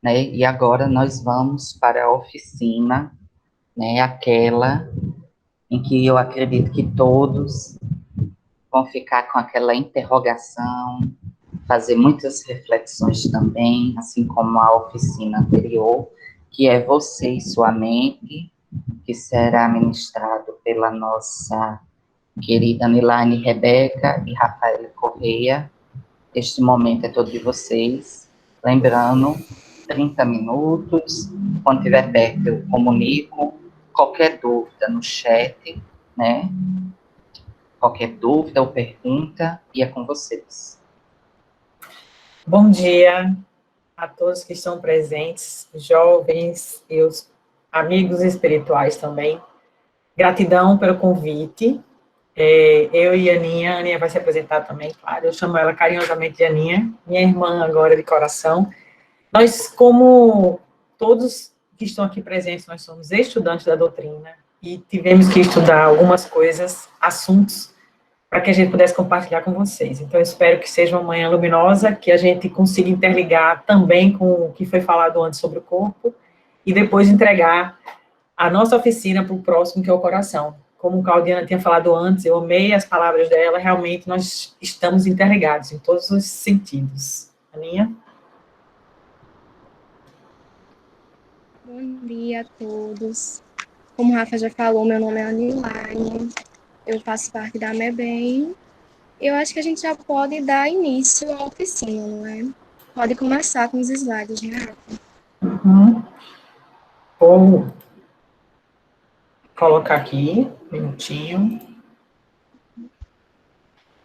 né? E agora nós vamos para a oficina, né? Aquela em que eu acredito que todos vão ficar com aquela interrogação, fazer muitas reflexões também, assim como a oficina anterior, que é você e sua mente, que será ministrado pela nossa querida Nilane Rebeca e Rafael Correia. Este momento é todo de vocês. Lembrando, 30 minutos. Quando tiver perto, eu comunico. Qualquer dúvida no chat, né? Qualquer dúvida ou pergunta, e é com vocês. Bom dia a todos que estão presentes, jovens e os amigos espirituais também. Gratidão pelo convite. Eu e a Aninha vai se apresentar também, claro. Eu chamo ela carinhosamente de Aninha, minha irmã agora de coração. Nós, como todos que estão aqui presentes, nós somos estudantes da doutrina e tivemos que estudar algumas coisas, assuntos, para que a gente pudesse compartilhar com vocês. Então, eu espero que seja uma manhã luminosa, que a gente consiga interligar também com o que foi falado antes sobre o corpo, e depois entregar a nossa oficina para o próximo, que é o coração. Como a Claudiana tinha falado antes, eu amei as palavras dela, realmente nós estamos interligados em todos os sentidos. Aninha? Bom dia a todos. Como o Rafa já falou, meu nome é Anilaine, eu faço parte da MEBEM. Eu acho que a gente já pode dar início à oficina, não é? Pode começar com os slides, né, Rafa? Vou colocar aqui, um minutinho.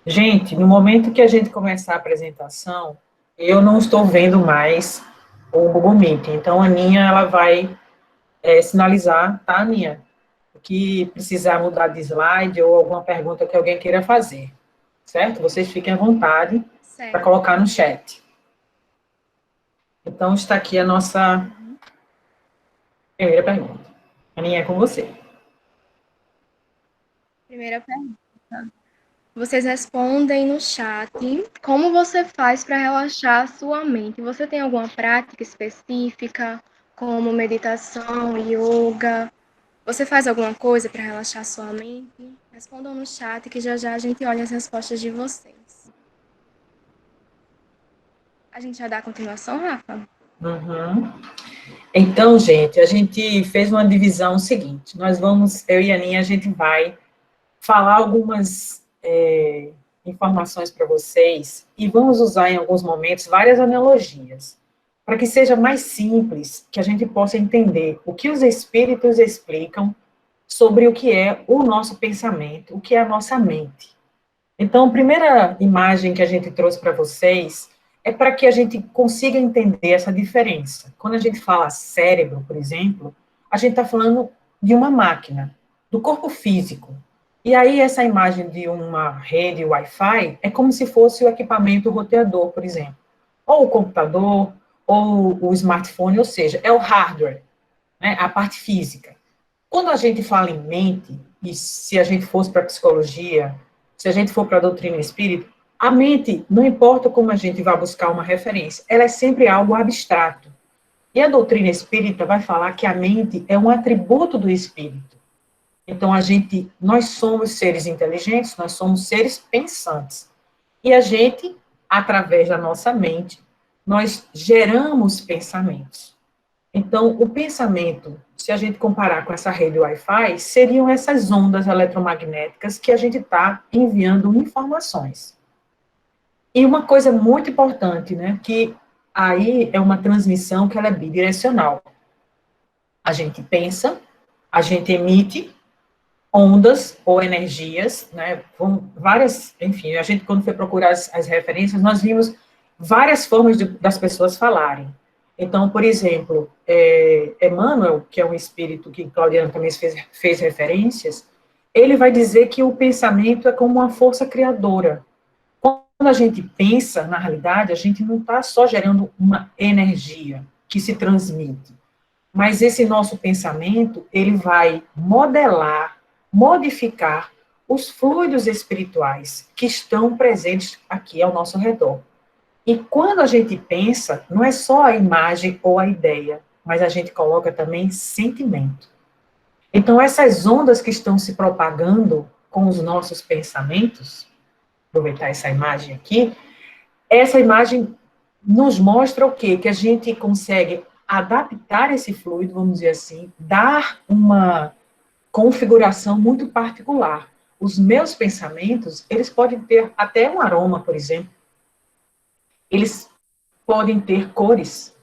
Gente, no momento que a gente começar a apresentação, eu não estou vendo mais o Google Meet. Então, a Aninha, ela vai sinalizar, tá, Aninha? O que precisar mudar de slide ou alguma pergunta que alguém queira fazer, certo? Vocês fiquem à vontade para Certo. colocar no chat. Então, está aqui a nossa primeira pergunta. Aninha, é com você. Primeira pergunta. Vocês respondem no chat como você faz para relaxar a sua mente. Você tem alguma prática específica, como meditação, yoga? Você faz alguma coisa para relaxar a sua mente? Respondam no chat que já já a gente olha as respostas de vocês. A gente já dá continuação, Rafa? Uhum. Então, gente, a gente fez uma divisão seguinte. Nós vamos, eu e a Aninha, a gente vai falar algumas informações para vocês e vamos usar em alguns momentos várias analogias, para que seja mais simples, que a gente possa entender o que os espíritos explicam sobre o que é o nosso pensamento, o que é a nossa mente. Então, a primeira imagem que a gente trouxe para vocês é para que a gente consiga entender essa diferença. Quando a gente fala cérebro, por exemplo, a gente está falando de uma máquina, do corpo físico. E aí, essa imagem de uma rede Wi-Fi é como se fosse o equipamento roteador, por exemplo. Ou o computador, ou o smartphone, ou seja, é o hardware, né, a parte física. Quando a gente fala em mente, e se a gente fosse para a psicologia, se a gente for para a doutrina espírita, a mente, não importa como a gente vai buscar uma referência, ela é sempre algo abstrato. E a doutrina espírita vai falar que a mente é um atributo do espírito. Então, nós somos seres inteligentes, nós somos seres pensantes. E a gente, através da nossa mente, nós geramos pensamentos. Então, o pensamento, se a gente comparar com essa rede Wi-Fi, seriam essas ondas eletromagnéticas que a gente está enviando informações. E uma coisa muito importante, né, que aí é uma transmissão que ela é bidirecional. A gente pensa, a gente emite ondas ou energias, né, várias, enfim, a gente quando foi procurar as referências, nós vimos várias formas das pessoas falarem. Então, por exemplo, Emmanuel, que é um espírito que Claudiano também fez referências, ele vai dizer que o pensamento é como uma força criadora. Quando a gente pensa, na realidade, a gente não está só gerando uma energia que se transmite, mas esse nosso pensamento, ele vai modelar, modificar os fluidos espirituais que estão presentes aqui ao nosso redor. E quando a gente pensa, não é só a imagem ou a ideia, mas a gente coloca também sentimento. Então, essas ondas que estão se propagando com os nossos pensamentos, aproveitar essa imagem aqui, essa imagem nos mostra o quê? Que a gente consegue adaptar esse fluido, vamos dizer assim, dar uma configuração muito particular. Os meus pensamentos, eles podem ter até um aroma, por exemplo. Eles podem ter cores.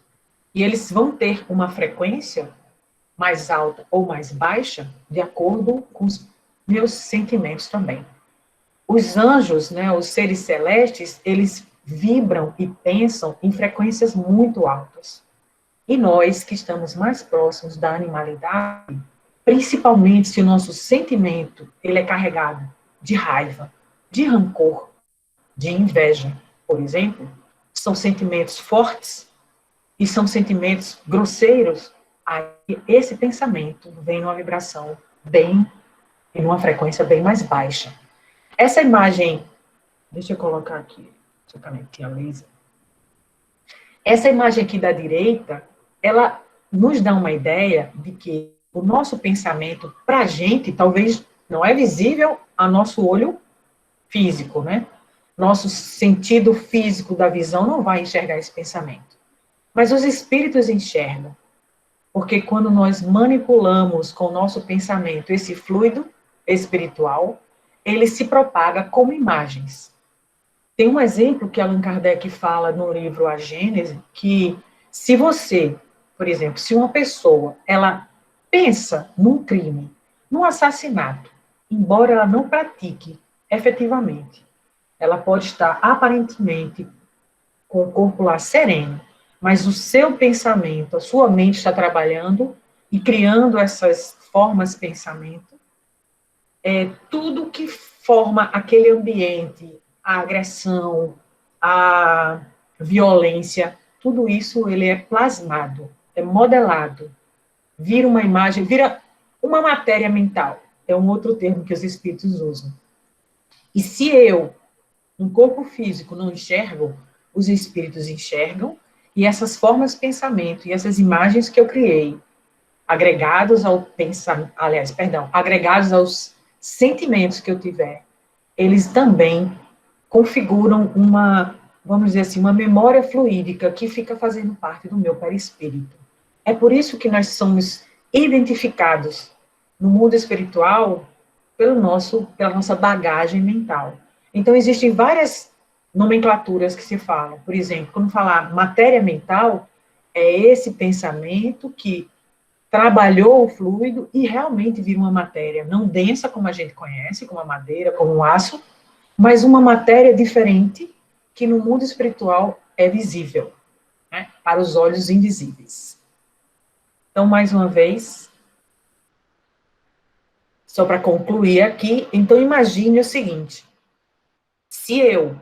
E eles vão ter uma frequência mais alta ou mais baixa, de acordo com os meus sentimentos também. Os anjos, né, os seres celestes, eles vibram e pensam em frequências muito altas. E nós, que estamos mais próximos da animalidade, principalmente se o nosso sentimento ele é carregado de raiva, de rancor, de inveja, por exemplo, são sentimentos fortes e são sentimentos grosseiros, aí esse pensamento vem numa vibração bem, em uma frequência bem mais baixa. Essa imagem, deixa eu colocar aqui, deixa eu conectar a laser. Essa imagem aqui da direita, ela nos dá uma ideia de que o nosso pensamento, para a gente, talvez não é visível a nosso olho físico, né? Nosso sentido físico da visão não vai enxergar esse pensamento. Mas os espíritos enxergam. Porque quando nós manipulamos com o nosso pensamento esse fluido espiritual, ele se propaga como imagens. Tem um exemplo que Allan Kardec fala no livro A Gênese, que se você, por exemplo, se uma pessoa, ela pensa num crime, num assassinato, embora ela não pratique efetivamente, ela pode estar aparentemente com o corpo lá sereno, mas o seu pensamento, a sua mente está trabalhando e criando essas formas de pensamento, tudo que forma aquele ambiente, a agressão, a violência, tudo isso ele é plasmado, é modelado, vira uma imagem, vira uma matéria mental, é um outro termo que os espíritos usam. E se eu, um corpo físico, não enxergo, os espíritos enxergam, e essas formas de pensamento e essas imagens que eu criei, agregados ao pensamento, aliás, perdão, agregados aos sentimentos que eu tiver, eles também configuram uma, vamos dizer assim, uma memória fluídica que fica fazendo parte do meu perispírito. É por isso que nós somos identificados no mundo espiritual pela nossa bagagem mental. Então, existem várias nomenclaturas que se falam. Por exemplo, quando falar matéria mental, é esse pensamento que trabalhou o fluido e realmente vira uma matéria não densa, como a gente conhece, como a madeira, como o aço, mas uma matéria diferente que no mundo espiritual é visível, né, para os olhos invisíveis. Então, mais uma vez, só para concluir aqui, então imagine o seguinte, se eu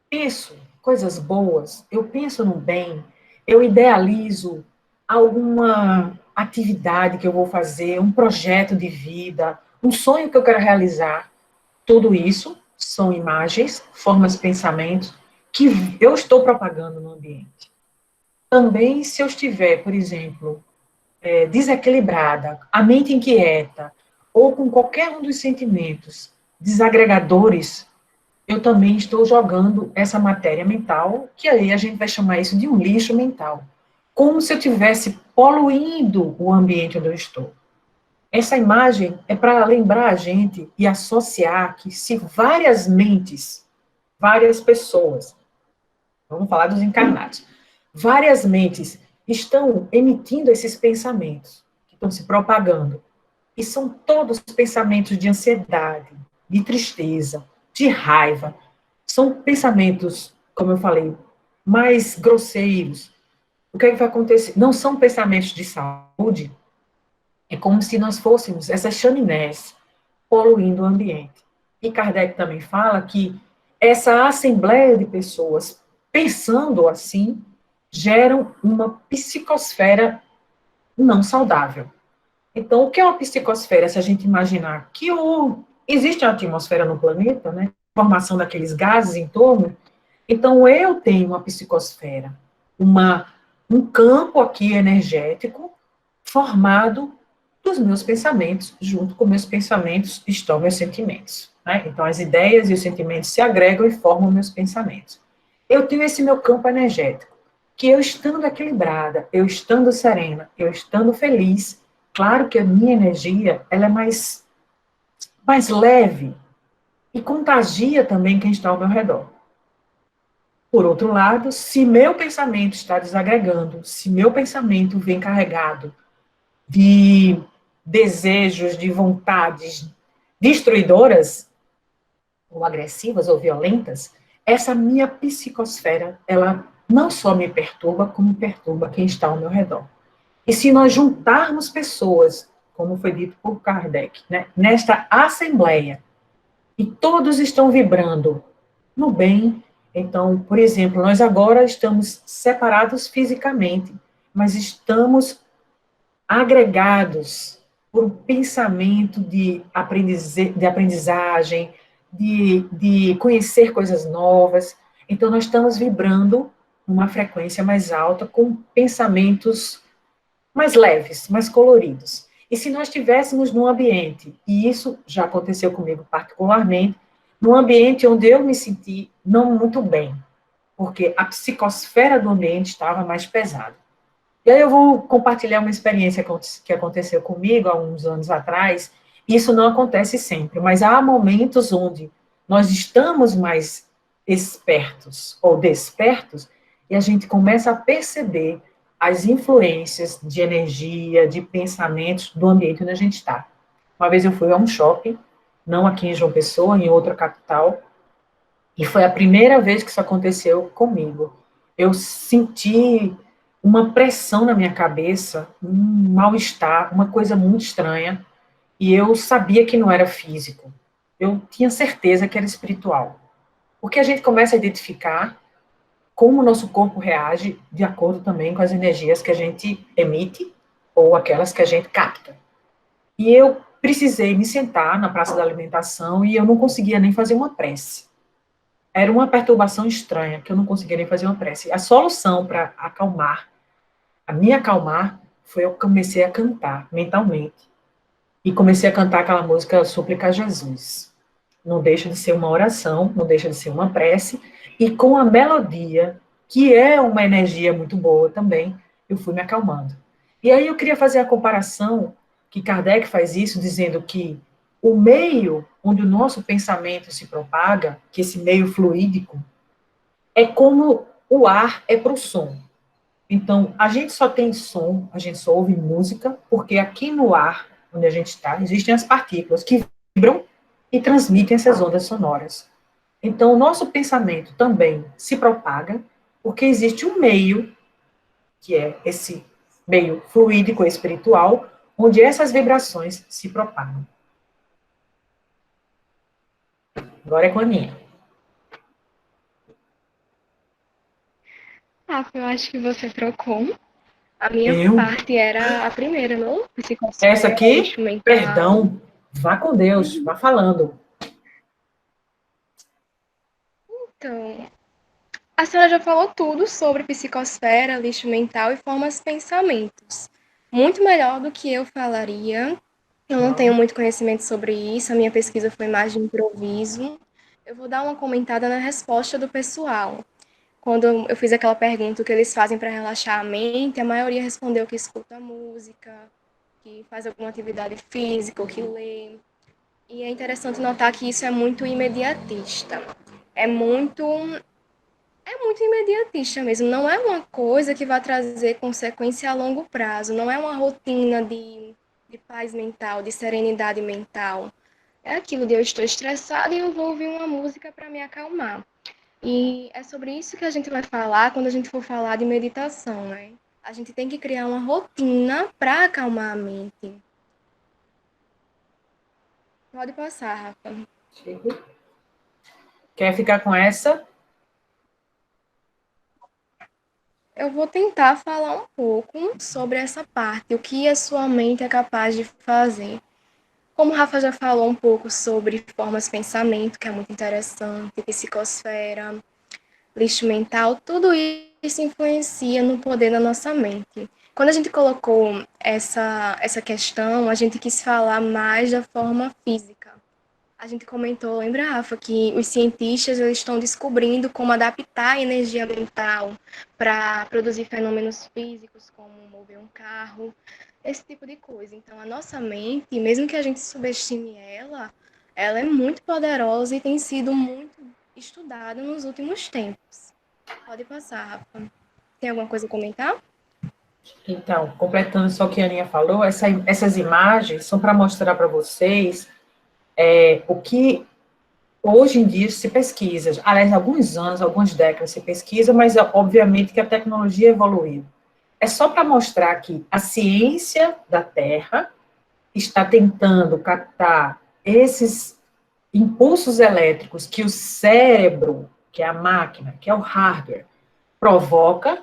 penso coisas boas, eu penso no bem, eu idealizo alguma atividade que eu vou fazer, um projeto de vida, um sonho que eu quero realizar, tudo isso são imagens, formas de pensamento que eu estou propagando no ambiente. Também, se eu estiver, por exemplo, desequilibrada, a mente inquieta, ou com qualquer um dos sentimentos desagregadores, eu também estou jogando essa matéria mental, que aí a gente vai chamar isso de um lixo mental. Como se eu estivesse poluindo o ambiente onde eu estou. Essa imagem é para lembrar a gente e associar que se várias mentes, várias pessoas, vamos falar dos encarnados, várias mentes estão emitindo esses pensamentos, que estão se propagando, e são todos pensamentos de ansiedade, de tristeza, de raiva, são pensamentos, como eu falei, mais grosseiros. O que é que vai acontecer? Não são pensamentos de saúde, é como se nós fôssemos essas chaminés poluindo o ambiente. E Kardec também fala que essa assembleia de pessoas pensando assim geram uma psicosfera não saudável. Então, o que é uma psicosfera? Se a gente imaginar que existe uma atmosfera no planeta, né? Formação daqueles gases em torno, Então, eu tenho uma psicosfera, um campo aqui energético formado dos meus pensamentos, junto com meus pensamentos estão meus sentimentos. Né? Então, as ideias e os sentimentos se agregam e formam meus pensamentos. Eu tenho esse meu campo energético, que eu estando equilibrada, eu estando serena, eu estando feliz, claro que a minha energia ela é mais leve e contagia também quem está ao meu redor. Por outro lado, se meu pensamento está desagregando, se meu pensamento vem carregado de desejos, de vontades destruidoras, ou agressivas, ou violentas, essa minha psicosfera, ela não só me perturba, como perturba quem está ao meu redor. E se nós juntarmos pessoas, como foi dito por Kardec, né, nesta assembleia, e todos estão vibrando no bem, então, por exemplo, nós agora estamos separados fisicamente, mas estamos agregados por um pensamento de aprendizagem, de conhecer coisas novas. Então, nós estamos vibrando numa frequência mais alta, com pensamentos mais leves, mais coloridos. E se nós estivéssemos num ambiente, e isso já aconteceu comigo particularmente, num ambiente onde eu me senti não muito bem, porque a psicosfera do ambiente estava mais pesada. E aí eu vou compartilhar uma experiência que aconteceu comigo há uns anos atrás. Isso não acontece sempre, mas há momentos onde nós estamos mais espertos ou despertos e a gente começa a perceber as influências de energia, de pensamentos do ambiente onde a gente está. Uma vez eu fui a um shopping, não aqui em João Pessoa, em outra capital, e foi a primeira vez que isso aconteceu comigo. Eu senti uma pressão na minha cabeça, um mal-estar, uma coisa muito estranha, e eu sabia que não era físico. Eu tinha certeza que era espiritual. Porque a gente começa a identificar como o nosso corpo reage de acordo também com as energias que a gente emite ou aquelas que a gente capta. E eu precisei me sentar na praça da alimentação e eu não conseguia nem fazer uma prece. Era uma perturbação estranha, que eu não conseguia nem fazer uma prece. A solução para acalmar, a me acalmar, foi eu comecei a cantar mentalmente. E comecei a cantar aquela música Súplica a Jesus. Não deixa de ser uma oração, não deixa de ser uma prece, e com a melodia, que é uma energia muito boa também, eu fui me acalmando. E aí eu queria fazer a comparação, que Kardec faz isso, dizendo que o meio onde o nosso pensamento se propaga, que esse meio fluídico, é como o ar é para o som. Então, a gente só tem som, a gente só ouve música, porque aqui no ar, onde a gente está, existem as partículas que vibram e transmitem essas ondas sonoras. Então, o nosso pensamento também se propaga, porque existe um meio, que é esse meio fluídico espiritual, onde essas vibrações se propagam. Agora é com a Aninha. Ah, eu acho que você trocou. A minha Eu? parte era a primeira, não? Essa Psicosfera, aqui? lixo mental. Perdão. Vá com Deus, vá falando. Então, a senhora já falou tudo sobre psicosfera, lixo mental e formas de pensamentos. Muito melhor do que eu falaria. Eu não tenho muito conhecimento sobre isso, a minha pesquisa foi mais de improviso. Eu vou dar uma comentada na resposta do pessoal. Quando eu fiz aquela pergunta o que eles fazem para relaxar a mente, a maioria respondeu que escuta música, que faz alguma atividade física, ou que lê. E é interessante notar que isso é muito imediatista. É muito, é muito imediatista mesmo. Não é uma coisa que vai trazer consequência a longo prazo. Não é uma rotina de paz mental, de serenidade mental. É aquilo de eu estou estressada e eu vou ouvir uma música para me acalmar. E é sobre isso que a gente vai falar quando a gente for falar de meditação, né? A gente tem que criar uma rotina para acalmar a mente. Pode passar, Rafa. Quer ficar com essa? Eu vou tentar falar um pouco sobre essa parte, o que a sua mente é capaz de fazer. Como o Rafa já falou um pouco sobre formas de pensamento, que é muito interessante, psicosfera, lixo mental, tudo isso influencia no poder da nossa mente. Quando a gente colocou essa questão, a gente quis falar mais da forma física. A gente comentou, lembra, Rafa, que os cientistas eles estão descobrindo como adaptar a energia mental para produzir fenômenos físicos, como mover um carro, esse tipo de coisa. Então, a nossa mente, mesmo que a gente subestime ela é muito poderosa e tem sido muito estudada nos últimos tempos. Pode passar, Rafa. Tem alguma coisa a comentar? Então, completando só o que a Aninha falou, essas imagens são para mostrar para vocês o que hoje em dia se pesquisa. Aliás, há alguns anos, algumas décadas se pesquisa, mas obviamente que a tecnologia evoluiu. É só para mostrar que a ciência da Terra está tentando captar esses impulsos elétricos que o cérebro, que é a máquina, que é o hardware, provoca,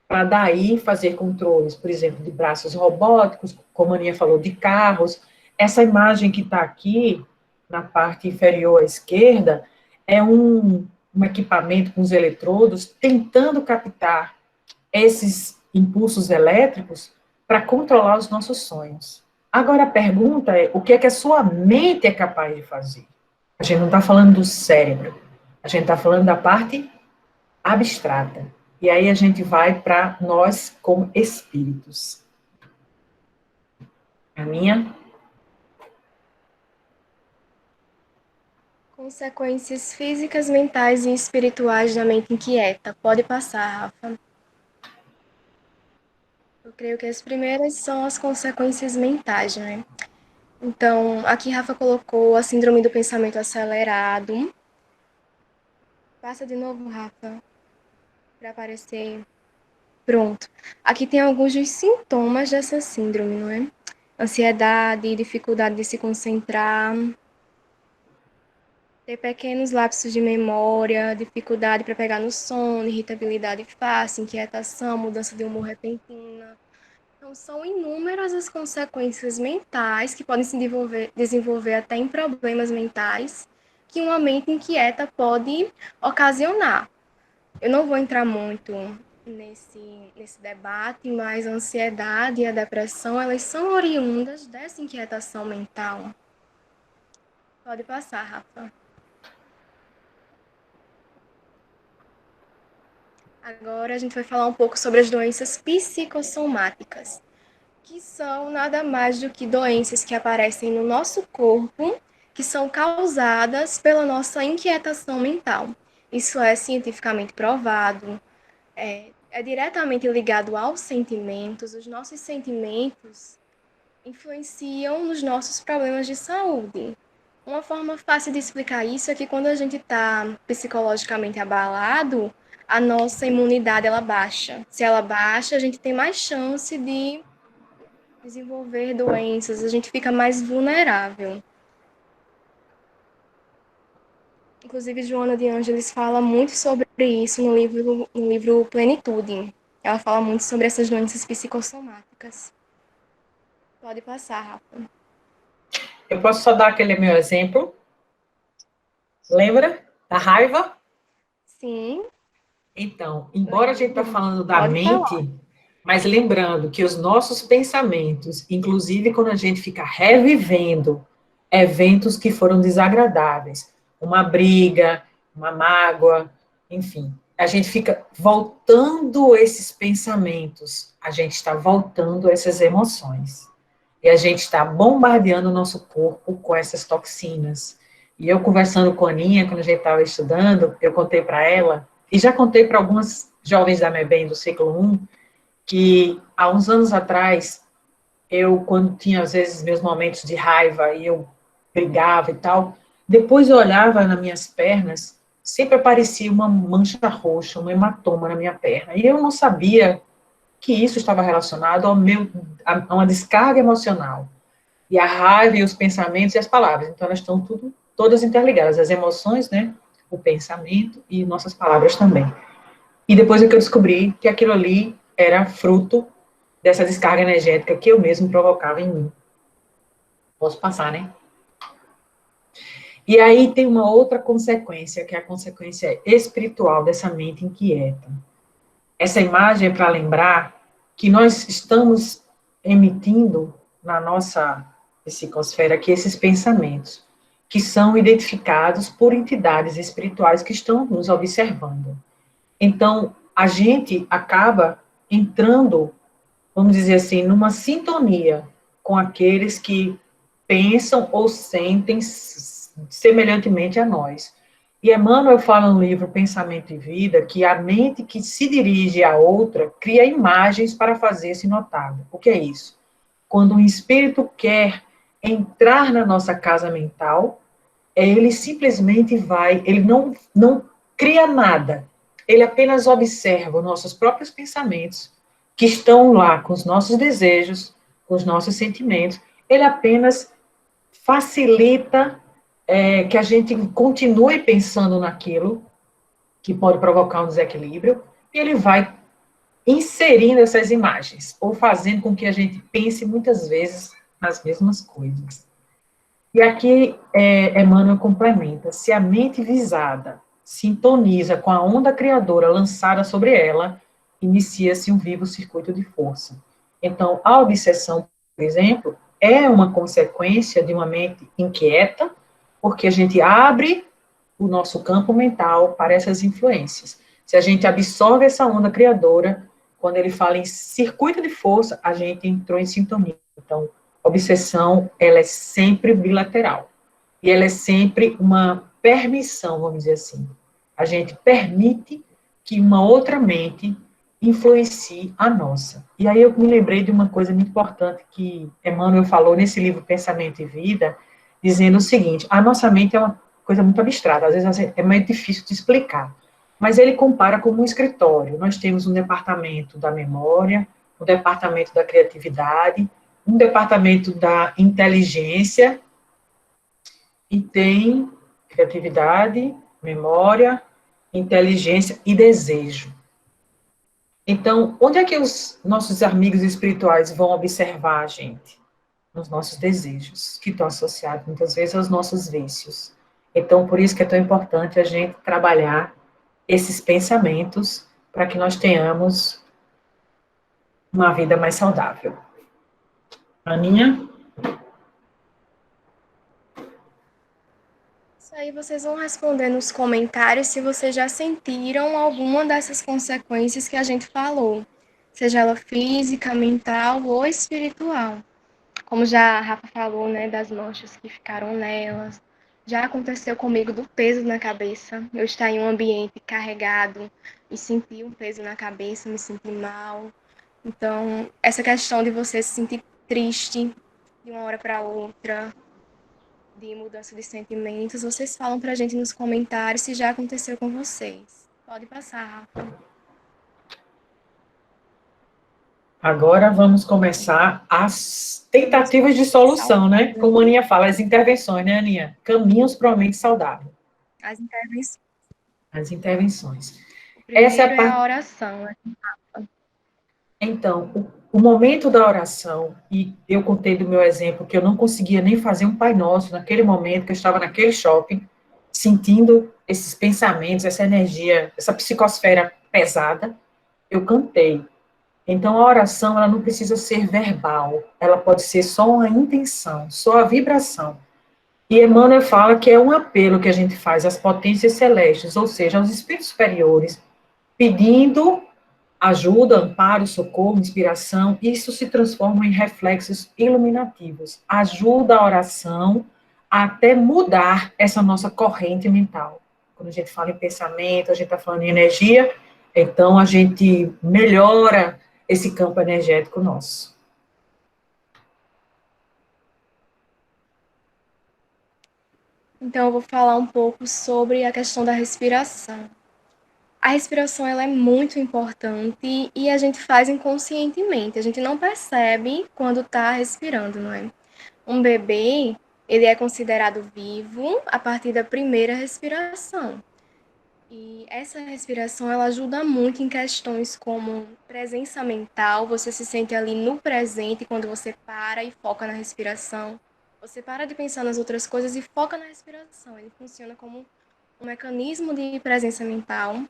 para daí fazer controles, por exemplo, de braços robóticos, como a Aninha falou, de carros. Essa imagem que está aqui, na parte inferior à esquerda, é um equipamento com os eletrodos tentando captar esses impulsos elétricos para controlar os nossos sonhos. Agora a pergunta é, o que é que a sua mente é capaz de fazer? A gente não está falando do cérebro, a gente está falando da parte abstrata. E aí a gente vai para nós como espíritos. A minha? Consequências físicas, mentais e espirituais da mente inquieta. Pode passar, Rafa. Eu creio que as primeiras são as consequências mentais, né? Então, aqui Rafa colocou a síndrome do pensamento acelerado. Passa de novo, Rafa, para aparecer. Pronto. Aqui tem alguns dos sintomas dessa síndrome, não é? Ansiedade, dificuldade de se concentrar, ter pequenos lapsos de memória, dificuldade para pegar no sono, irritabilidade fácil, inquietação, mudança de humor repentina. Então, são inúmeras as consequências mentais que podem se desenvolver até em problemas mentais que uma mente inquieta pode ocasionar. Eu não vou entrar muito nesse debate, mas a ansiedade e a depressão, elas são oriundas dessa inquietação mental. Pode passar, Rafa. Agora a gente vai falar um pouco sobre as doenças psicossomáticas, que são nada mais do que doenças que aparecem no nosso corpo, que são causadas pela nossa inquietação mental. Isso é cientificamente provado, é diretamente ligado aos sentimentos. Os nossos sentimentos influenciam nos nossos problemas de saúde. Uma forma fácil de explicar isso é que quando a gente está psicologicamente abalado, a nossa imunidade ela baixa. Se ela baixa, a gente tem mais chance de desenvolver doenças, a gente fica mais vulnerável. Inclusive, Joana de Ângeles fala muito sobre isso no livro Plenitude. Ela fala muito sobre essas doenças psicossomáticas. Pode passar, Rafa. Eu posso só dar aquele meu exemplo? Lembra? Da raiva? Sim. Então, embora a gente está falando da Pode mente, falar. mas lembrando que os nossos pensamentos, inclusive quando a gente fica revivendo eventos que foram desagradáveis, uma briga, uma mágoa, enfim, a gente fica voltando esses pensamentos, a gente está voltando essas emoções. E a gente está bombardeando o nosso corpo com essas toxinas. E eu conversando com a Aninha, quando a gente estava estudando, eu contei para ela, e já contei para algumas jovens da MEBEM do ciclo 1, que há uns anos atrás, eu, quando tinha, às vezes, meus momentos de raiva, e eu brigava e tal, depois eu olhava nas minhas pernas, sempre aparecia uma mancha roxa, um hematoma na minha perna, e eu não sabia que isso estava relacionado a uma descarga emocional. E a raiva e os pensamentos e as palavras. Então, elas estão todas interligadas. As emoções, né? O pensamento e nossas palavras também. E depois é que eu descobri que aquilo ali era fruto dessa descarga energética que eu mesmo provocava em mim. Posso passar, né? E aí tem uma outra consequência, que é a consequência espiritual dessa mente inquieta. Essa imagem é para lembrar que nós estamos emitindo na nossa psicosfera aqui esses pensamentos, que são identificados por entidades espirituais que estão nos observando. Então, a gente acaba entrando, vamos dizer assim, numa sintonia com aqueles que pensam ou sentem semelhantemente a nós. E Emmanuel fala no livro Pensamento e Vida que a mente que se dirige à outra cria imagens para fazer-se notada. O que é isso? Quando um espírito quer entrar na nossa casa mental, ele simplesmente vai, ele não cria nada, ele apenas observa os nossos próprios pensamentos, que estão lá com os nossos desejos, com os nossos sentimentos, ele apenas facilita que a gente continue pensando naquilo, que pode provocar um desequilíbrio, e ele vai inserindo essas imagens, ou fazendo com que a gente pense muitas vezes nas mesmas coisas. E aqui Emmanuel complementa: se a mente visada sintoniza com a onda criadora lançada sobre ela, inicia-se um vivo circuito de força. Então, a obsessão, por exemplo, é uma consequência de uma mente inquieta, porque a gente abre o nosso campo mental para essas influências. Se a gente absorve essa onda criadora, quando ele fala em circuito de força, a gente entrou em sintonia. Então, obsessão, ela é sempre bilateral. E ela é sempre uma permissão, vamos dizer assim. A gente permite que uma outra mente influencie a nossa. E aí eu me lembrei de uma coisa muito importante que Emmanuel falou nesse livro Pensamento e Vida, dizendo o seguinte: a nossa mente é uma coisa muito abstrata, às vezes é meio difícil de explicar. Mas ele compara como um escritório. Nós temos um departamento da memória, um departamento da criatividade, um departamento da inteligência, e tem criatividade, memória, inteligência e desejo. Então, onde é que os nossos amigos espirituais vão observar a gente? Nos nossos desejos, que estão associados muitas vezes aos nossos vícios. Então, por isso que é tão importante a gente trabalhar esses pensamentos para que nós tenhamos uma vida mais saudável. Aninha? Isso aí vocês vão responder nos comentários se vocês já sentiram alguma dessas consequências que a gente falou, seja ela física, mental ou espiritual. Como já a Rafa falou, né, das manchas que ficaram nelas. Já aconteceu comigo do peso na cabeça. Eu estar em um ambiente carregado e sentir um peso na cabeça, me sentir mal. Então, essa questão de você se sentir triste de uma hora para outra, de mudança de sentimentos, vocês falam pra gente nos comentários se já aconteceu com vocês. Pode passar, Rafa. Agora vamos começar as tentativas de solução, né? Como a Aninha fala, as intervenções, né, Aninha? Caminhos para uma mente saudável. As intervenções. As intervenções. O primeiro Essa é a é parte. a oração, né? Então, o momento da oração, e eu contei do meu exemplo que eu não conseguia nem fazer um Pai Nosso naquele momento que eu estava naquele shopping, sentindo esses pensamentos, essa energia, essa psicosfera pesada, eu cantei. Então, a oração, ela não precisa ser verbal, ela pode ser só uma intenção, só a vibração. E Emmanuel fala que é um apelo que a gente faz às potências celestes, ou seja, aos espíritos superiores, pedindo ajuda, amparo, socorro, inspiração. Isso se transforma em reflexos iluminativos. Ajuda a oração a até mudar essa nossa corrente mental. Quando a gente fala em pensamento, a gente está falando em energia, então a gente melhora esse campo energético nosso. Então, eu vou falar um pouco sobre a questão da respiração. A respiração ela é muito importante e a gente faz inconscientemente. A gente não percebe quando está respirando, não é? Um bebê, ele é considerado vivo a partir da primeira respiração. E essa respiração, ela ajuda muito em questões como presença mental, você se sente ali no presente quando você para e foca na respiração. Você para de pensar nas outras coisas e foca na respiração. Ele funciona como um mecanismo de presença mental.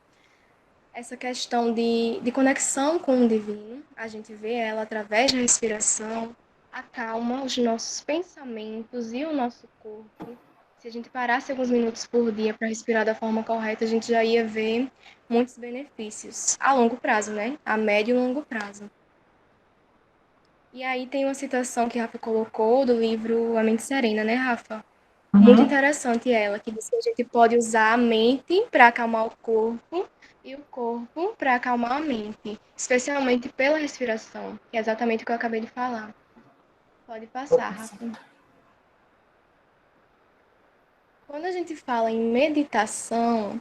Essa questão de conexão com o divino, a gente vê ela através da respiração, acalma os nossos pensamentos e o nosso corpo. Se a gente parasse alguns minutos por dia para respirar da forma correta, a gente já ia ver muitos benefícios a longo prazo, né? A médio e longo prazo. E aí tem uma citação que Rafa colocou do livro A Mente Serena, né, Rafa? Muito Uhum. interessante ela, que diz que a gente pode usar a mente para acalmar o corpo e o corpo para acalmar a mente, especialmente pela respiração, que é exatamente o que eu acabei de falar. Pode passar, Rafa. Quando a gente fala em meditação,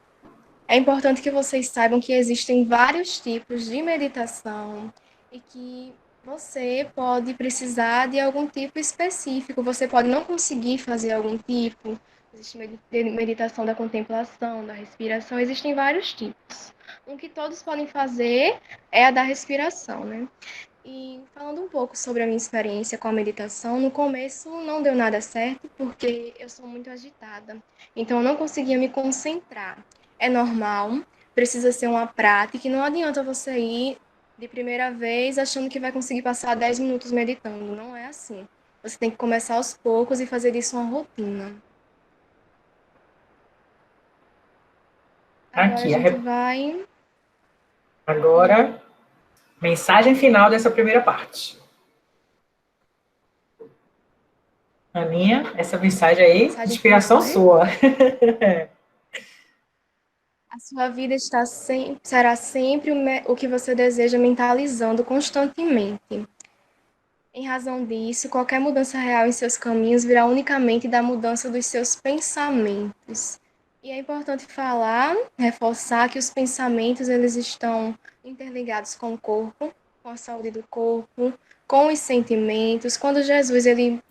é importante que vocês saibam que existem vários tipos de meditação e que você pode precisar de algum tipo específico, você pode não conseguir fazer algum tipo. Existe meditação da contemplação, da respiração, existem vários tipos. Um que todos podem fazer é a da respiração, né? E falando um pouco sobre a minha experiência com a meditação, no começo não deu nada certo porque eu sou muito agitada, então eu não conseguia me concentrar. É normal, precisa ser uma prática e não adianta você ir de primeira vez achando que vai conseguir passar 10 minutos meditando, não é assim. Você tem que começar aos poucos e fazer disso uma rotina. Agora a Aqui, gente vai. agora, mensagem final dessa primeira parte. Aninha, essa mensagem aí, Mensagem final, inspiração né? sua. A sua vida será sempre o que você deseja mentalizando constantemente. Em razão disso, qualquer mudança real em seus caminhos virá unicamente da mudança dos seus pensamentos. E é importante falar, reforçar que os pensamentos eles estão interligados com o corpo, com a saúde do corpo, com os sentimentos. Quando Jesus ele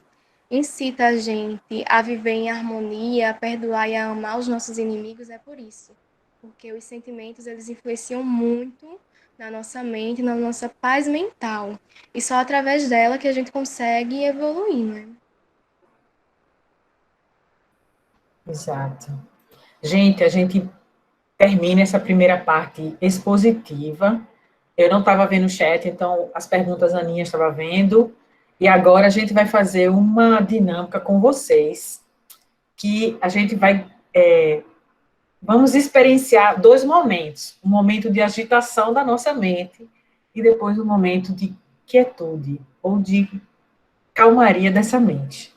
incita a gente a viver em harmonia, a perdoar e a amar os nossos inimigos, é por isso. Porque os sentimentos, eles influenciam muito na nossa mente, na nossa paz mental. E só através dela que a gente consegue evoluir, né? Exato. Gente, a gente termina essa primeira parte expositiva. Eu não estava vendo o chat, então as perguntas a Aninha estava vendo. E agora a gente vai fazer uma dinâmica com vocês, que a gente vai vamos experienciar dois momentos, um momento de agitação da nossa mente e depois um momento de quietude ou de calmaria dessa mente.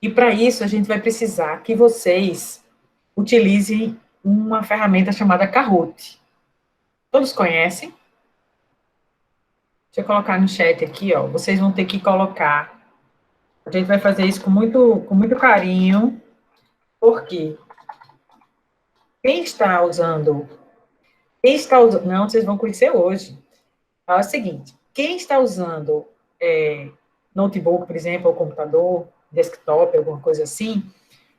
E para isso a gente vai precisar que vocês utilizem uma ferramenta chamada Kahoot. Todos conhecem? Deixa eu colocar no chat aqui, ó. Vocês vão ter que colocar. A gente vai fazer isso com muito carinho, porque quem está usando. Não, vocês vão conhecer hoje. É o seguinte: quem está usando notebook, por exemplo, ou computador, desktop, alguma coisa assim,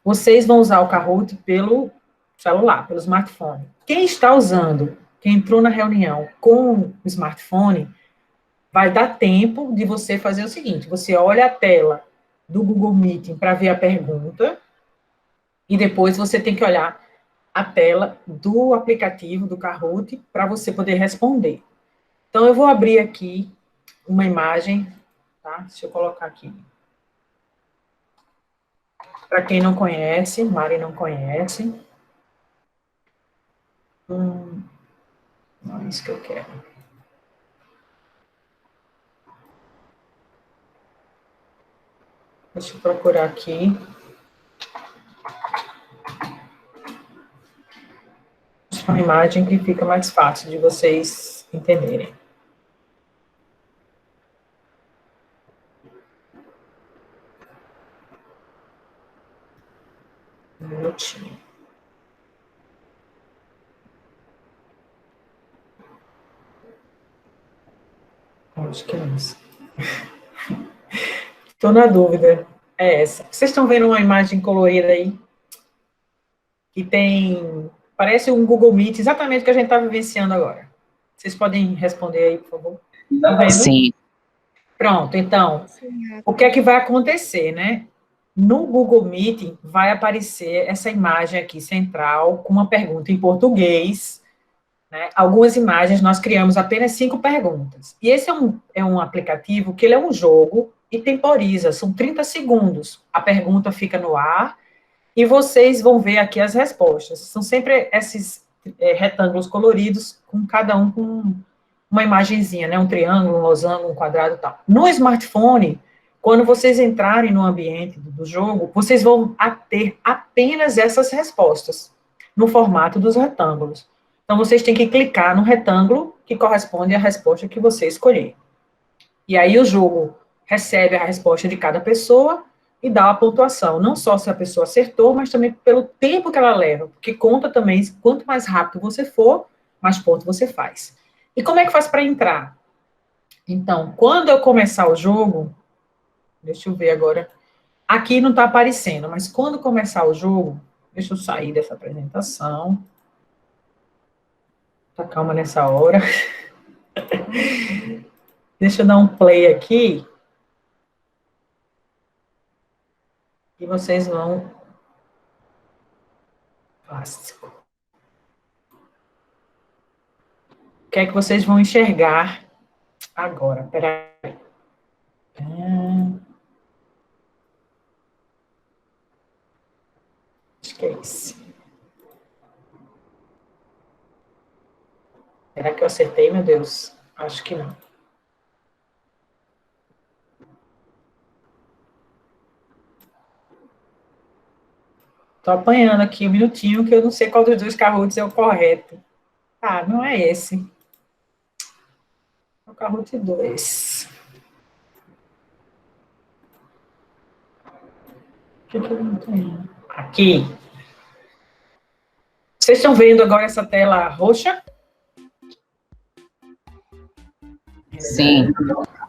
vocês vão usar o Kahoot pelo celular, pelo smartphone. Quem está usando, quem entrou na reunião com o smartphone, vai dar tempo de você fazer o seguinte: você olha a tela do Google Meeting para ver a pergunta, e depois você tem que olhar a tela do aplicativo, do Kahoot, para você poder responder. Então, eu vou abrir aqui uma imagem, tá? Deixa eu colocar aqui. Para quem não conhece, Mari não conhece. Não é isso que eu quero. Deixa eu procurar aqui. Uma imagem que fica mais fácil de vocês entenderem. Um minutinho. Acho que é isso. Estou na dúvida. É essa. Vocês estão vendo uma imagem colorida aí? Que tem... Parece um Google Meet, exatamente o que a gente está vivenciando agora. Vocês podem responder aí, por favor? Estão vendo? Sim. Pronto, então, Sim, o que é que vai acontecer, né? No Google Meeting vai aparecer essa imagem aqui central com uma pergunta em português, né? Algumas imagens nós criamos apenas 5 perguntas. E esse é um aplicativo que ele é um jogo e temporiza, são 30 segundos. A pergunta fica no ar e vocês vão ver aqui as respostas. São sempre esses retângulos coloridos, com cada um com uma imagenzinha, né? Um triângulo, um losango, um quadrado e tal. No smartphone, quando vocês entrarem no ambiente do jogo, vocês vão ter apenas essas respostas, no formato dos retângulos. Então, vocês têm que clicar no retângulo que corresponde à resposta que você escolher. E aí o jogo recebe a resposta de cada pessoa e dá a pontuação, não só se a pessoa acertou, mas também pelo tempo que ela leva, porque conta também, quanto mais rápido você for, mais pontos você faz. E como é que faz para entrar? Então, quando eu começar o jogo, deixa eu ver agora, aqui não está aparecendo, mas quando começar o jogo, deixa eu sair dessa apresentação. Tá calma nessa hora. Deixa eu dar um play aqui. E vocês vão... Clássico. O que é que vocês vão enxergar agora? Peraí. Acho que é esse. Será que eu acertei, meu Deus? Acho que não. Tô apanhando aqui um minutinho, que eu não sei qual dos dois Kahoots é o correto. Ah, não é esse. É o Kahoot 2. O que eu não tenho? Aqui. Vocês estão vendo agora essa tela roxa? Sim.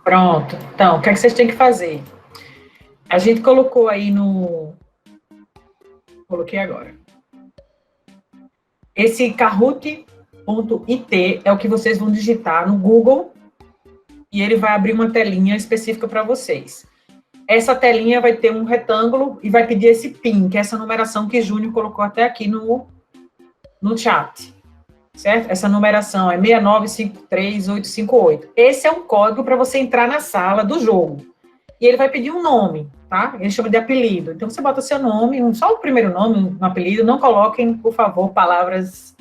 Pronto. Então, o que é que vocês têm que fazer? A gente colocou aí no... Coloquei agora. Esse Kahoot.it é o que vocês vão digitar no Google e ele vai abrir uma telinha específica para vocês. Essa telinha vai ter um retângulo e vai pedir esse PIN, que é essa numeração que Júnior colocou até aqui no chat, certo? Essa numeração é 6953858. Esse é um código para você entrar na sala do jogo. E ele vai pedir um nome, tá? Ele chama de apelido. Então, você bota seu nome, só o primeiro nome, um apelido. Não coloquem, por favor, palavras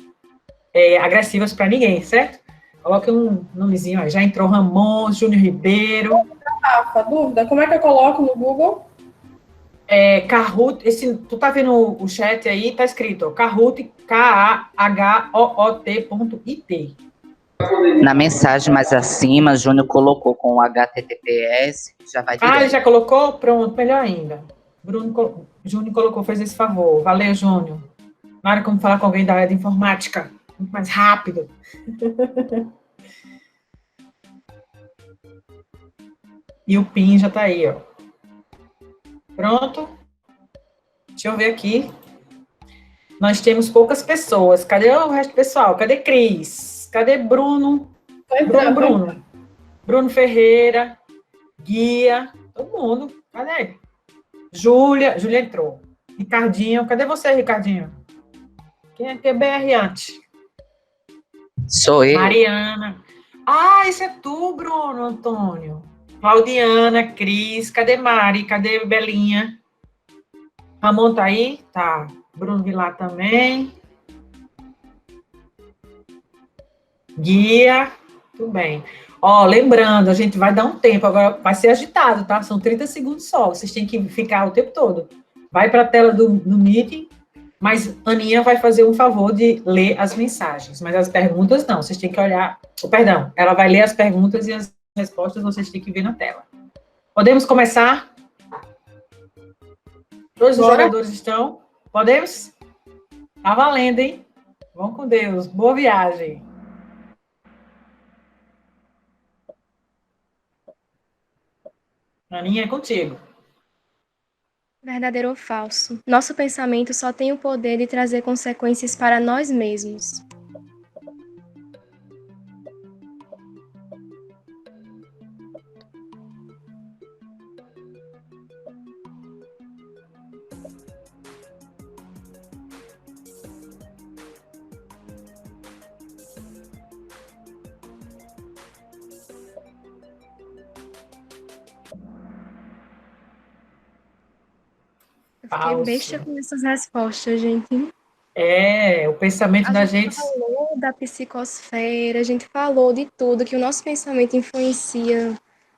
agressivas para ninguém, certo? Coloque um nomezinho aí. Já entrou Ramon, Júnior Ribeiro. Rafa, dúvida, como é que eu coloco no Google? Kahoot, tu tá vendo o chat aí, tá escrito, ó, Kahoot, Kahoot.it. Na mensagem mais acima, Júnior colocou com o HTTPS, já vai direto. Ele já colocou? Pronto, melhor ainda. Júnior colocou, fez esse favor. Valeu, Júnior. Na hora como falar com alguém da área de informática, muito mais rápido. E o PIN já tá aí, ó. Pronto. Deixa eu ver aqui. Nós temos poucas pessoas. Cadê o resto do pessoal? Cadê Cris? Cadê Bruno? Bruno Ferreira. Guia. Todo mundo. Cadê? Júlia entrou. Ricardinho. Cadê você, Ricardinho? Quem é que é BR antes? Sou eu. Mariana. Esse é tu, Bruno Antônio. Claudiana, Cris. Cadê Mari? Cadê Belinha? Ramon tá aí? Tá. Bruno Vilar também. Guia. Tudo bem. Lembrando, a gente vai dar um tempo, agora vai ser agitado, tá? São 30 segundos só, vocês têm que ficar o tempo todo. Vai para a tela do meeting, mas Aninha vai fazer um favor de ler as mensagens, mas as perguntas não, vocês têm que olhar... Perdão, ela vai ler as perguntas e as respostas vocês têm que ver na tela. Podemos começar? Todos os jogadores estão? Podemos? Tá valendo, hein? Vão com Deus. Boa viagem. Aninha, é contigo. Verdadeiro ou falso? Nosso pensamento só tem o poder de trazer consequências para nós mesmos. Eu fiquei besta Falso. com essas respostas, gente. É, o pensamento A da gente gente. falou da psicosfera, a gente falou de tudo, que o nosso pensamento influencia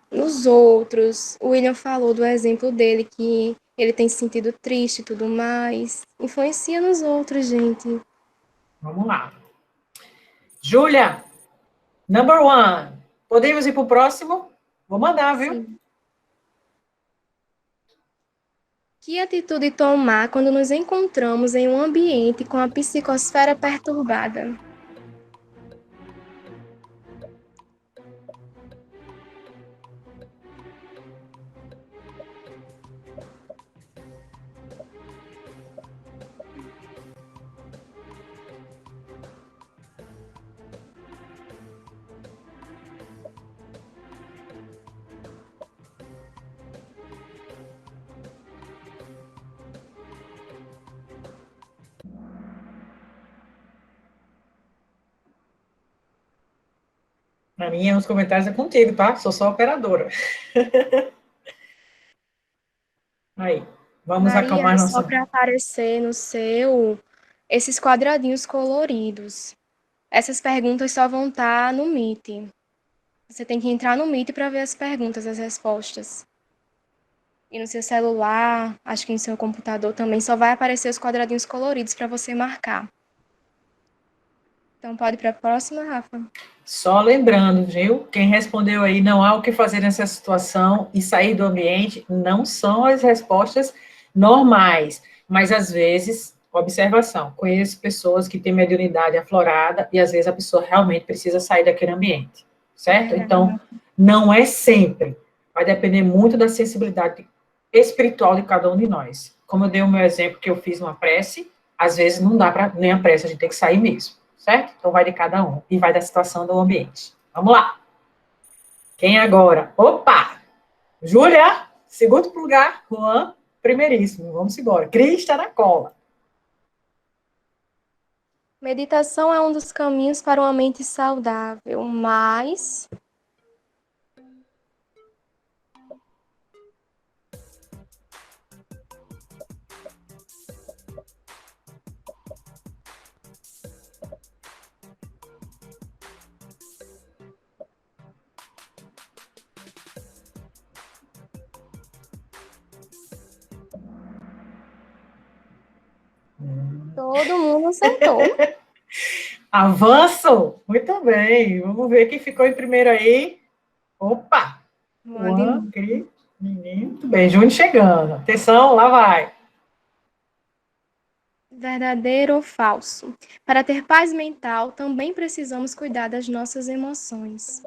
nos outros. O William falou do exemplo dele, que ele tem se sentido triste e tudo mais. Influencia nos outros, gente. Vamos lá. Júlia, number one. Podemos ir para o próximo? Vou mandar, viu? Sim. Que atitude tomar quando nos encontramos em um ambiente com a psicosfera perturbada? Na minha, os comentários é contigo, tá? Sou só operadora. Aí, vamos Maria, acalmar é só nossa. para aparecer no seu esses quadradinhos coloridos. Essas perguntas só vão estar no Meet. Você tem que entrar no Meet para ver as perguntas, as respostas. E no seu celular, acho que no seu computador também, só vai aparecer os quadradinhos coloridos para você marcar. Então pode ir para a próxima, Rafa. Só lembrando, viu? Quem respondeu aí não há o que fazer nessa situação e sair do ambiente não são as respostas normais, mas às vezes, observação, conheço pessoas que têm mediunidade aflorada e às vezes a pessoa realmente precisa sair daquele ambiente, certo? Verdade. Então, não é sempre, vai depender muito da sensibilidade espiritual de cada um de nós. Como eu dei o meu exemplo que eu fiz uma prece, às vezes não dá para nem a prece, a gente tem que sair mesmo, certo? Então vai de cada um e vai da situação do ambiente. Vamos lá. Quem agora? Opa! Júlia, segundo lugar. Juan, primeiríssimo. Vamos embora. Cris está na cola. Meditação é um dos caminhos para uma mente saudável, mas todo mundo acertou. Avanço! Muito bem. Vamos ver quem ficou em primeiro aí. Opa! Juan, Cris, menino. Muito bem. Júnior chegando. Atenção, lá vai. Verdadeiro ou falso? Para ter paz mental, também precisamos cuidar das nossas emoções.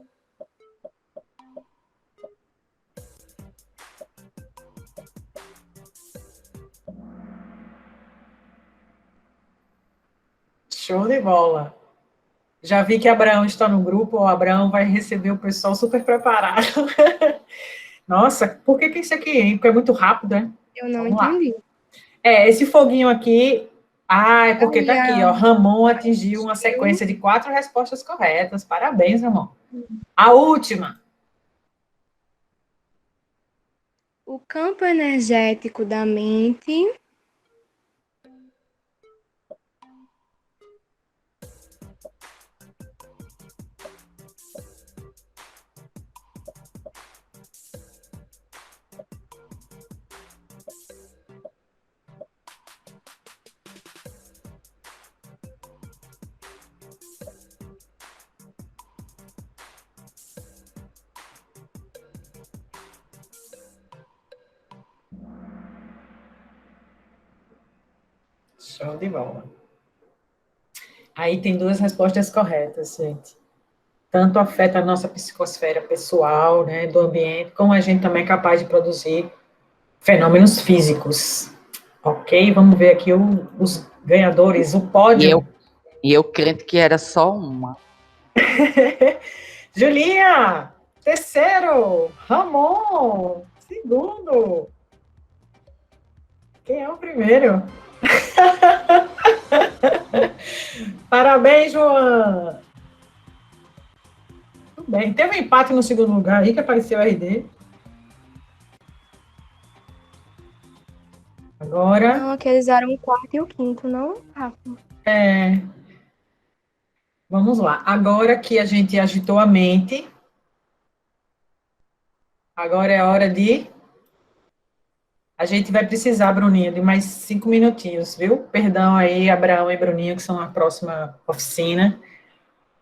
Show de bola. Já vi que Abraão está no grupo, o Abraão vai receber o pessoal super preparado. Nossa, por que isso aqui, hein? Porque é muito rápido, né? Eu não Vamos lá. entendi. Esse foguinho aqui. Ah, é porque tá aqui, ó. Ramon atingiu uma Eu- sequência de 4 respostas corretas. Parabéns, Ramon. A última. O campo energético da mente Show de bola. Aí tem 2 respostas corretas, gente. Tanto afeta a nossa psicosfera pessoal, né, do ambiente, como a gente também é capaz de produzir fenômenos físicos. Ok? Vamos ver aqui os ganhadores, o E pódio. eu crente que era só uma. Julinha, terceiro. Ramon, segundo. Quem é o primeiro? Parabéns, João. Tudo bem. Teve um empate no segundo lugar aí que apareceu o RD. Agora, Não, aqueles eram o quarto e o quinto, não, Rafa? vamos lá. Agora que a gente agitou a mente, agora é a hora de... A gente vai precisar, Bruninho, de mais 5 minutinhos, viu? Perdão aí, Abraão e Bruninho, que são a próxima oficina.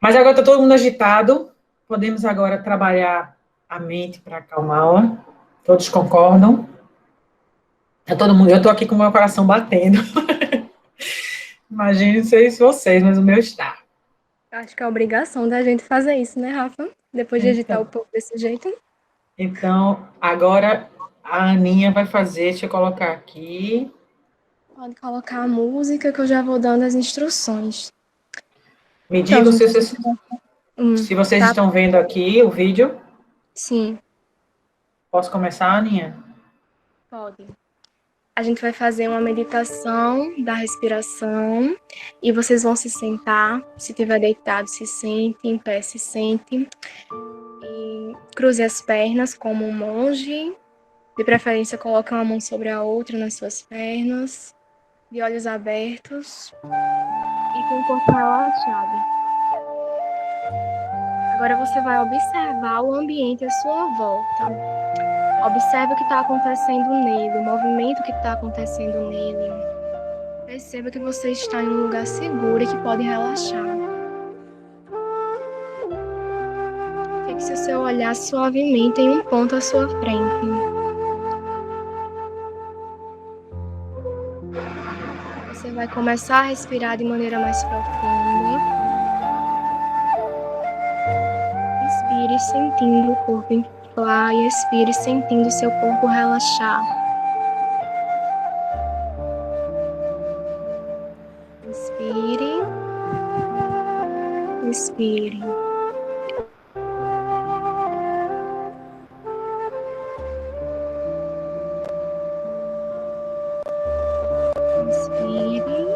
Mas agora está todo mundo agitado. Podemos agora trabalhar a mente para acalmá-la. Todos concordam? Todo mundo, eu estou aqui com o meu coração batendo. Imagine, não sei se vocês, mas o meu está. Acho que é obrigação da gente fazer isso, né, Rafa? Depois de agitar o povo desse jeito. Então, agora a Aninha vai fazer, deixa eu colocar aqui. Pode colocar a música que eu já vou dando as instruções. Me Então, digam gente, se vocês tá? estão vendo aqui o vídeo. Sim, Posso começar, Aninha? pode. A gente vai fazer uma meditação da respiração e vocês vão se sentar. Se tiver deitado, se sente, em pé, se sente. E cruze as pernas como um monge. De preferência, coloque uma mão sobre a outra nas suas pernas, de olhos abertos e com o corpo relaxado. Agora você vai observar o ambiente à sua volta. Observe o que está acontecendo nele, o movimento que está acontecendo nele. Perceba que você está em um lugar seguro e que pode relaxar. Fixe o seu olhar suavemente em um ponto à sua frente. Você vai começar a respirar de maneira mais profunda. Inspire sentindo o corpo inflar e expire sentindo o seu corpo relaxar. Inspire. Expire. Inspire.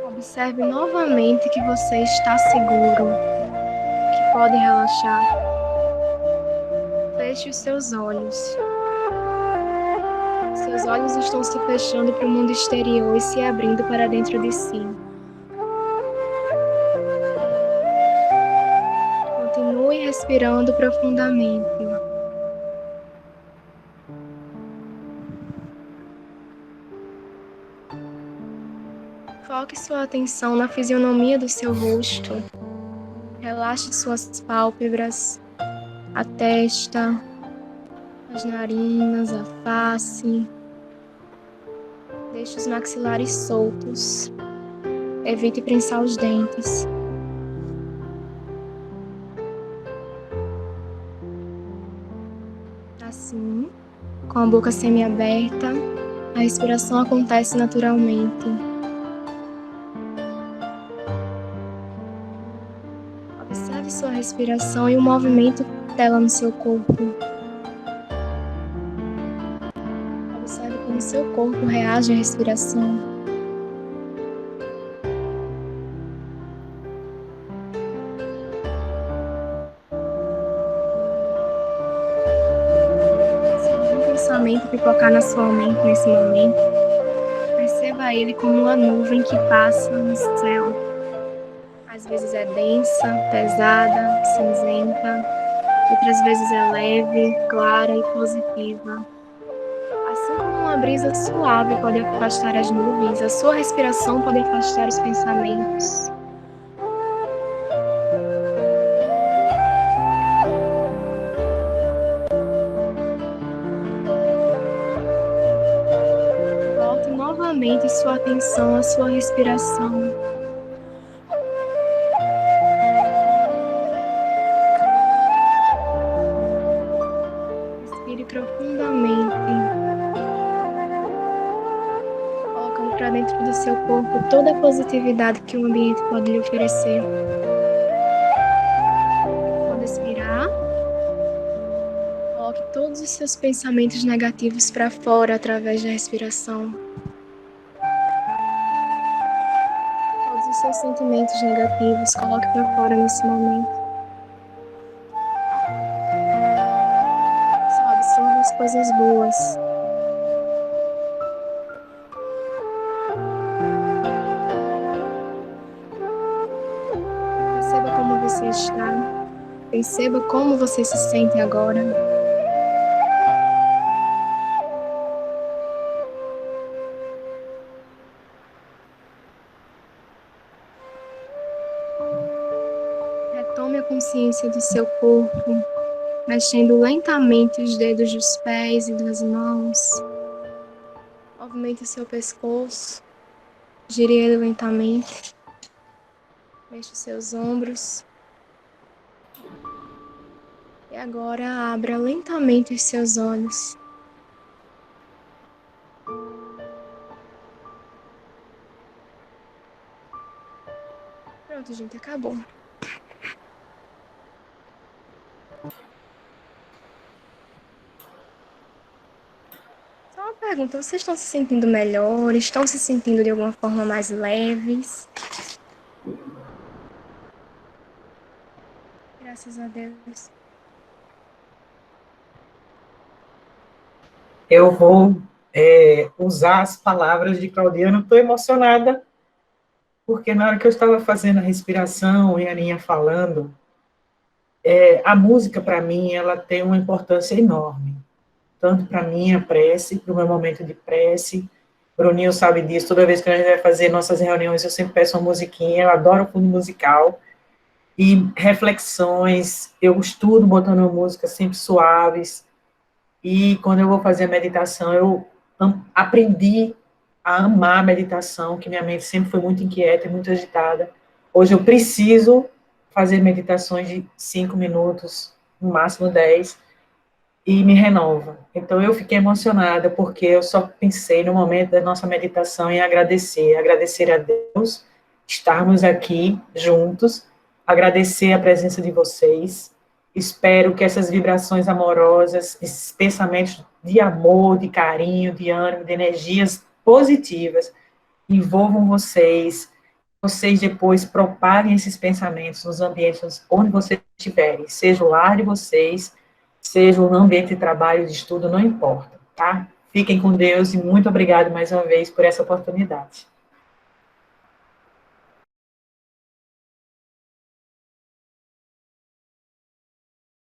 Observe novamente que você está seguro, que pode relaxar. Feche os seus olhos. Seus olhos estão se fechando para o mundo exterior e se abrindo para dentro de si. Continue respirando profundamente. Foque sua atenção na fisionomia do seu rosto. Relaxe suas pálpebras, a testa, as narinas, a face. Deixe os maxilares soltos. Evite prensar os dentes. Assim, com a boca semiaberta, a respiração acontece naturalmente. Observe sua respiração e o movimento dela no seu corpo. Observe como seu corpo reage à respiração. Se algum pensamento pipocar na sua mente nesse momento, perceba ele como uma nuvem que passa no céu. Às vezes é densa, pesada, cinzenta. Outras vezes é leve, clara e positiva. Assim como uma brisa suave pode afastar as nuvens, a sua respiração pode afastar os pensamentos. Volte novamente sua atenção à sua respiração. Respire profundamente, colocando para dentro do seu corpo toda a positividade que o ambiente pode lhe oferecer. Quando expirar, coloque todos os seus pensamentos negativos para fora através da respiração. Todos os seus sentimentos negativos, coloque para fora nesse momento. coisas boas. Perceba como você está. Perceba como você se sente agora. Retome a consciência do seu corpo, mexendo lentamente os dedos dos pés e das mãos. Movimente o seu pescoço, gire ele lentamente. Mexa os seus ombros. E agora abra lentamente os seus olhos. Pronto, gente, acabou. Só uma pergunta, vocês estão se sentindo melhor? Estão se sentindo de alguma forma mais leves? Graças a Deus. Eu vou usar as palavras de Claudiana. Estou emocionada, porque na hora que eu estava fazendo a respiração e a Aninha falando, a música, para mim, ela tem uma importância enorme. Tanto para a minha prece, para o meu momento de prece. Bruninho sabe disso, toda vez que a gente vai fazer nossas reuniões, eu sempre peço uma musiquinha, eu adoro o fundo musical. E reflexões, eu estudo botando músicas sempre suaves. E quando eu vou fazer a meditação, eu aprendi a amar a meditação, que minha mente sempre foi muito inquieta e muito agitada. Hoje eu preciso fazer meditações de 5 minutos, no máximo 10, e me renova. Então eu fiquei emocionada, porque eu só pensei no momento da nossa meditação em agradecer a Deus, estarmos aqui juntos, agradecer a presença de vocês. Espero que essas vibrações amorosas, esses pensamentos de amor, de carinho, de ânimo, de energias positivas, envolvam vocês. Vocês depois propaguem esses pensamentos nos ambientes onde vocês estiverem, seja o lar de vocês, seja no ambiente de trabalho, de estudo, não importa, tá? Fiquem com Deus e muito obrigado mais uma vez por essa oportunidade.